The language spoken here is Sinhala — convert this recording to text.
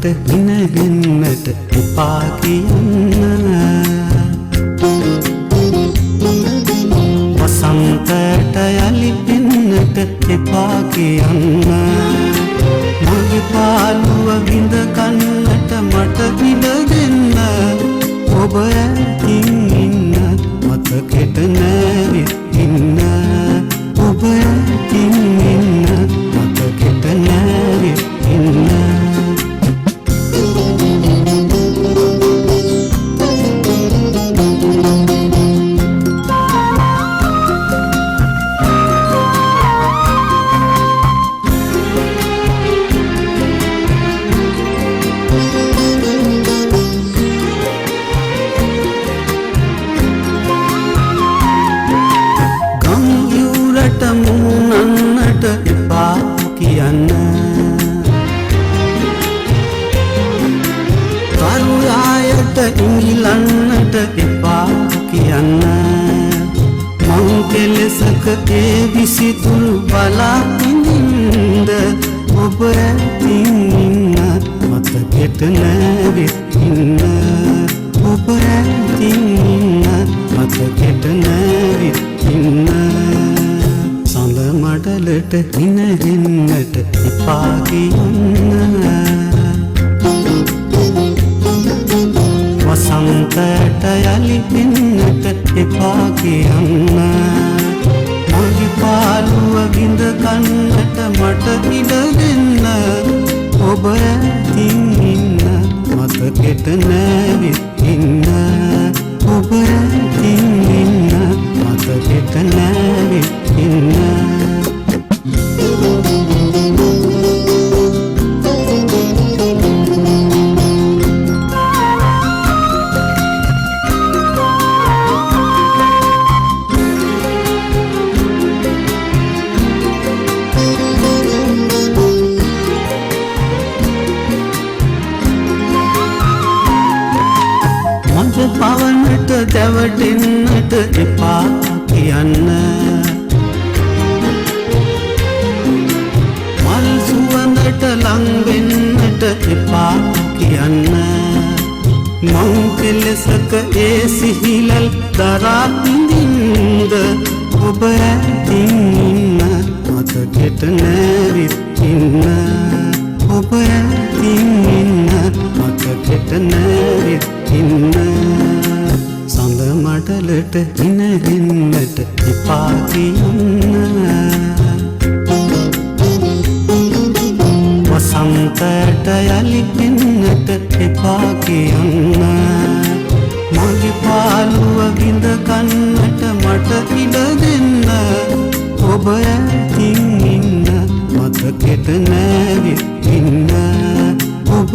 ඉනගෙන්නට එපා කියන්න වසන්තයට යලි පෙන්නට එපා කියන්න මගේ පාළුව විඳ කන්නට මට ඉඩ දෙන්න ඔබ ඇතින් ඉන්න මතකෙට නැවිත් ඉන්න ඔබ ඇතින් ඉන්න මතකෙට නැවිත් ඉන්න මුන්නන්නට එපා කියන්න කරුයායට ඉඟිලන්නට එපා කියන්න මං කෙලෙසක ඒ විසිතුරු බලා ඉඳින්ද ඔබ ඇතින් ඉන්න මතකෙට නැවිත් ඉන්න ඔබ ඇතින් ඉන්න මතකෙට නැවිත් ඉන්න සඳ මඩලට ඉනහෙන්නට එපා කියන්න වසන්තයට යලි පෙන්නට එපා කියන්න මගේ පාළුව විඳ කන්නට මට ඉඩ දෙන්න ඔබ ඇතින් ඉන්න මතකෙට නැවිත් ඉන්න ඔබ ඇතින් ඉන්න මතකෙට නැවිත් ඉන්න පවනට දැවටෙන්නට එපා කියන්න මල් සුවඳට ලංවෙන්නට එපා කියන්න මං කෙලෙසක ඒ සිහිලල් දරා පිඳින්ද ඔබ ඇතින් ඉන්න මතකෙට නැවිත් ඉන්න ඔබ ඇතින් ඉන්න මතකෙට නැවිත් ඉන්න සඳ මඩලට ඉනහෙන්නට එපා කියන්න වසන්තයට යලි පෙන්නට එපා කියන්න මගේ පාළුව විඳ කන්නට මට ඉඩ දෙන්න ඔබ ඇතින් ඉන්න මතකෙට නැවිත් ඉන්න ඔබ